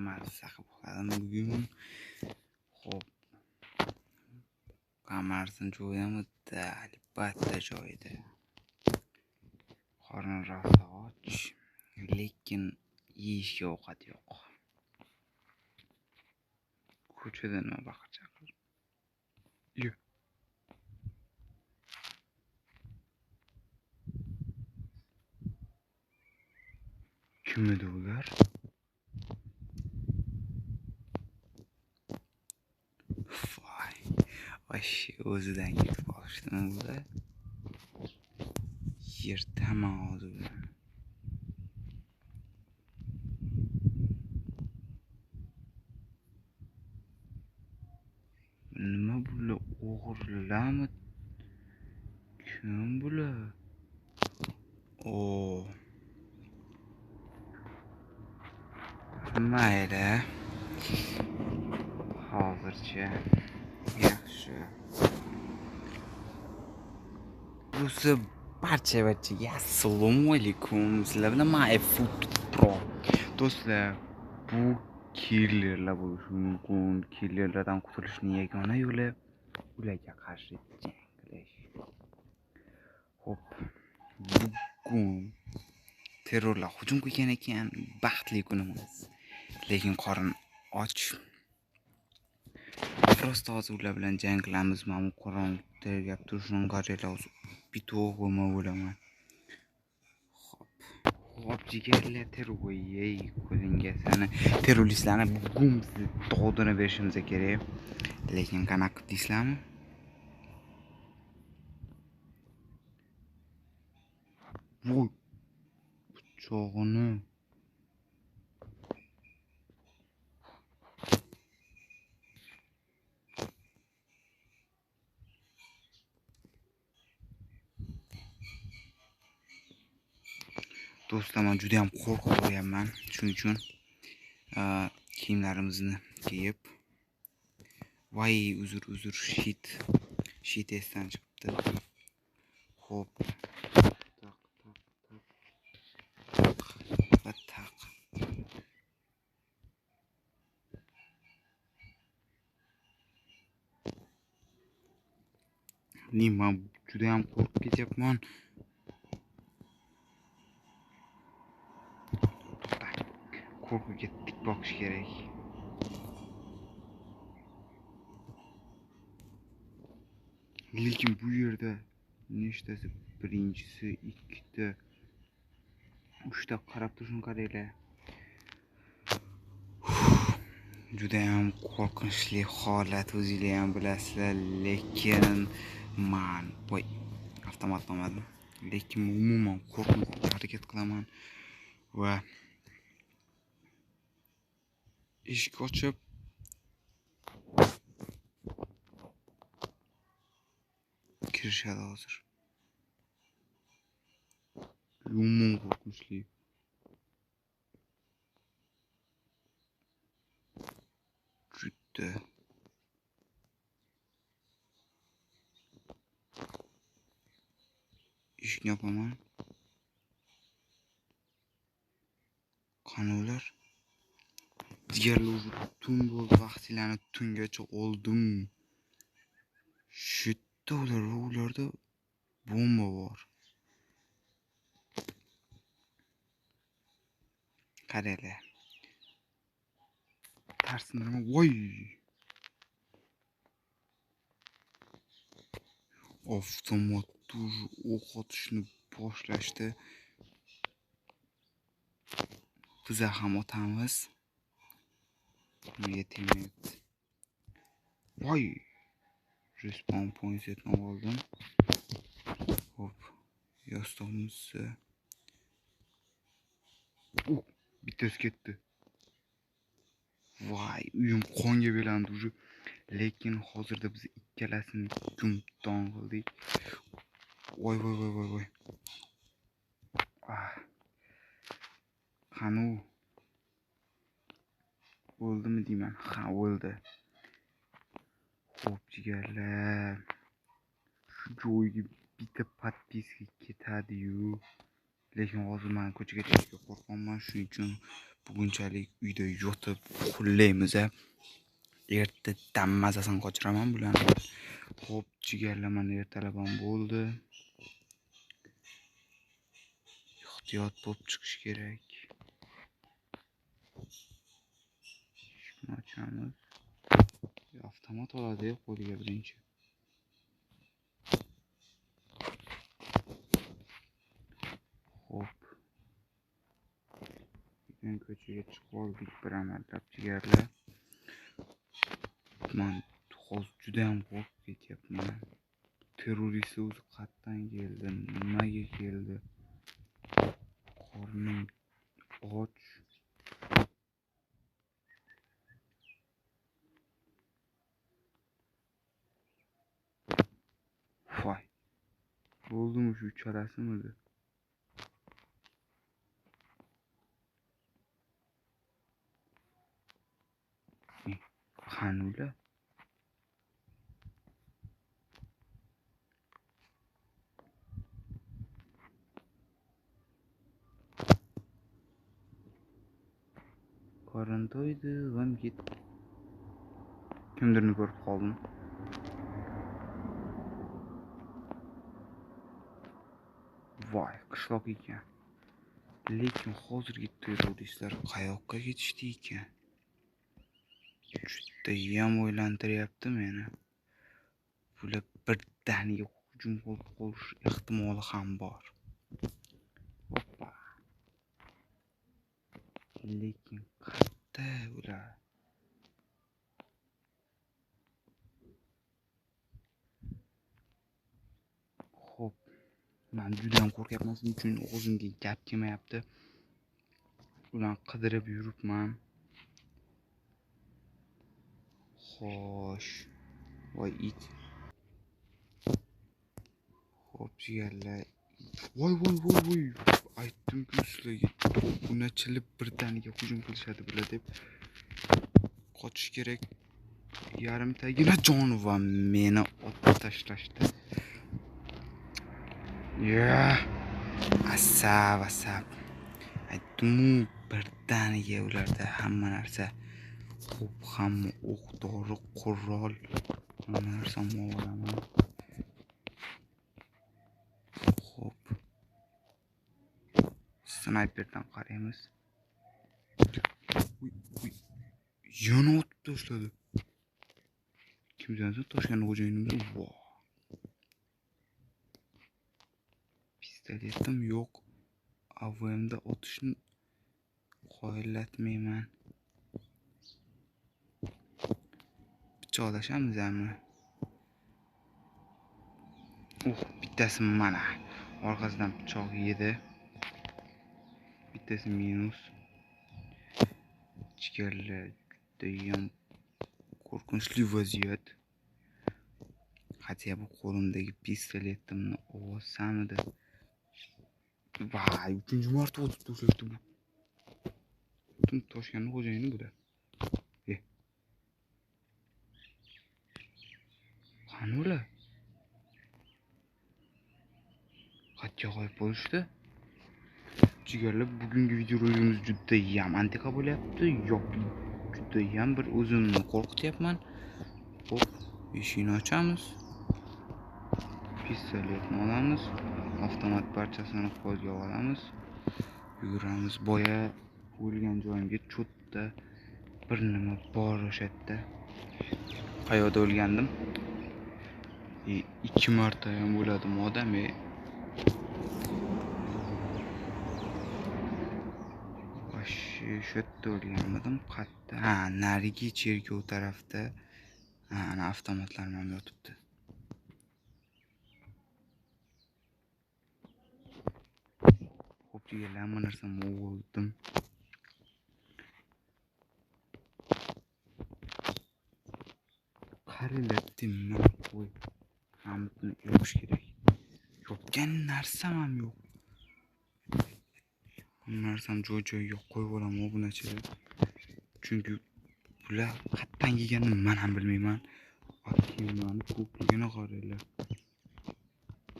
mazza qilib bugun. Xo'p, qamarsın joyam o'tdi, albatta joyida. Qornim rosa och, lekin yeyishga ovqat yo'q. Ko'chada nima baqir-chaqir. Yo. Kim edi ular? Voy, o'zidan ketib qolishdimi bular? Yerdaman hozir. Nima bular? O'g'irlarmi? Kim bular? Oo. Mayli. Hozircha yaxshi. Do'stlar, barchaga assalomu alaykum. Sizlar bilan men iPhone Pro. Do'stlar, bu killerlar bo'lishi mumkin. Killerlardan qutulishning yagona yo'li ularga qarshi jang qilish. Xo'p, bugun terrorlar hujum qilgan ekan, baxtli kunimiz. Lekin qorin och. Prosta hozir ular bilan jang qilamiz. Men qorin tergab turishning qarorlar bito'q bo'laman. Xo'p, jigarlar terroriyey qo'linga sani terroristlarni bugun tog'dini berishimiz kerak. Lekin qanaqa deysizlarmi? Voy, pichog'ini do'stlar, men juda ham qo'rqib qo'yaman. Shuning uchun kiyimlarimizni kiyib, voy, uzr, shit esdan chiqibdi. Xo'p, taq. Men juda ham qo'rqib ketyapman. Qo'rquvga tik boqish kerak. Lekin bu yerda nechtasi? Birinchisi, ikkita, uchta qarab turishni qaranglar. Juda ham qo'rqinchli holat, o'zingizlar ham bilasizlar, lekin men voy, avtomat olmadim. Lekin umuman qo'rqmaslikka harakat qilaman va eshik ochib kirishadi hozir. Umuman qo'rqinchli. Juda. Eshikni yopaman. Qani ular? Jigarlar tun bo'ldi, vaqtlarni tungacha oldim. Shitda ularda bomba bor. Qaranglar. Tarsindirma, voy. Avtomat o'q otishni boshlashdi. Biz ham otamiz. Nega tegmayapti? Voy. Respawn point'ni oldim. Hop. Yostog'imizni. Bittasi ketdi. Voy, uyim qonga belandi уже. Lekin hozirda biz ikkalasini gumdon qildik. Voy. Qani u? O'ldimi deyman? Ha, o'ldi. Xo'p, jigarlar. Shu joyga bitta podpiska ketadi-yu. Lekin hozir men ko'chaga chiqishga qo'rqaman, shuning uchun bugunchalik uyda yotib qullaymiz. Ertadan mazasini qochiraman bularni. Xo'p, jigarlar mana ertalab ham bo'ldi. Ehtiyot bo'lib chiqish kerak. Shuni ochamiz. Avtomat oladi qo'liga birinchi. Xo'p. Bugun ko'chaga chiqib oldik bir amallab jigarlar. Men hozir juda ham qo'rqib ketyapman. Terrorist o'zi qayerdan keldi? Nimaga keldi? Qornim och. Voy. Bo'ldimi shu uchalasimidi? Qanula? Qorin to'ydi, g'am ketdi. Kimdirni ko'rib qoldim. Voy, qishloq ekan. Lekin hozirgi terroristlar qayoqqa ketishdi ekan? Juda ham o'ylantiryapti meni. Bular birdaniga hujum qilib qolish ehtimoli ham bor. Hoppa. Lekin qayerda ular? Xo'p. Men juda ham qo'rqyapman, shuning uchun o'zimga gap kelmayapti. Ularni qidirib yuribman. Xo'sh. Voy it. Xo'p, jigarlar. Voy. Aytdim-ku sizlarga. Bunachilib birdaniga hujum qilishadi bular deb. Qochish kerak. Yarimtagina jonivor meni otib tashlashdi. Ya. Asab. Aytdim, birdaniga ularda hamma narsa. Xo'p, hamma o'q-dori, qurol, hamma narsani olaman. Xo'p. Snayperdan qaraymiz. Uy. Yana otib tashladi. Kimdan toshgan xo'jayinimiz? Vo. Pistoletim yo'q. AVM'da otishni qoyillatmayman. Pichoqlashamizmi? Bittasi mana. Orqasidan pichoq yedi. Bittasi minus. Jigarlar juda ham qo'rqinchli vaziyat. Hatto bu qo'limdagi pistoletimni olsamidi? Vay, 3-marta otib tashlashdi bu. Butun toshganning xo'jayini bular. Qani ular? Qachon g'oyib bo'lishdi? Jigarlar, bugungi videorolikimiz juda ham antiqa bo'lyapti. Yoki juda ham bir o'zimni qo'rqityapman. Xo'p, eshikni ochamiz. Pistoletni olamiz. Avtomat parchasini qo'lga olamiz. Yuguramiz. Boya o'lgan joyimga cho'tta bir nima bor o'sha yerda. Qayoqda o'lgandim? 2 marta ham bo'ladimi odam? Shu yerda o'lganmidim. Qayerda? Ha, narigi cherkov tarafda. Ana avtomatlarim ham yotibdi. Xo'p, jigarlar, hamma narsamni oldim. Qaranglar, timman qo'y. Hammasini yopish kerak. Yopgan narsam ham yo'q. Hamma narsam joy-joyiga qo'yib olaman bunachilar. Chunki bular qayerdan kelganini men ham bilmayman. Akimlarni ko'pligini qaranglar.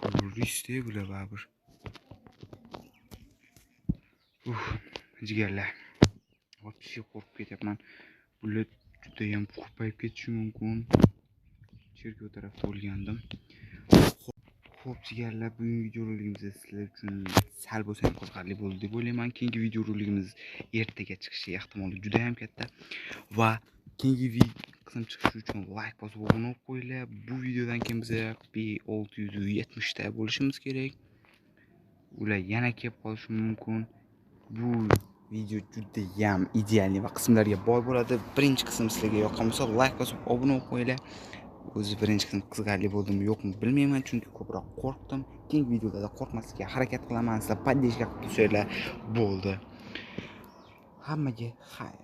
Terrorist bular baribir. Jigarlar. Вообще qo'rqib ketyapman. Bular juda ham ko'payib ketishi mumkin. Cherkov tarafda bo'lgandim. Xo'p jigarlar, bugungi videoroligimiz sizlar uchun sal bo'lsa ham qiziqarli bo'ldi deb o'ylayman. Keyingi videoroligimiz ertaga chiqishi ehtimoli juda ham katta va keyingi qism chiqishi uchun like bosib obuna bo'lib qo'yinglar. Bu videodan keyin biz 670 ta bo'lishimiz kerak. Ular yana kelib qolishi mumkin. Bu video juda ham ideal va qismlarga boy bo'ladi. Birinchi qism sizlarga yoqqan bo'lsa like bosib obuna bo'lib qo'yinglar. O'zi birinchi qism qiziqarli bo'ldimi yo'qmi bilmayman, chunki ko'proq qo'rqdim. Keyingi videolarda qo'rqmaslikka harakat qilaman. Sizlar podдержка qilib tursanglar bo'ldi. Hammaga xayr.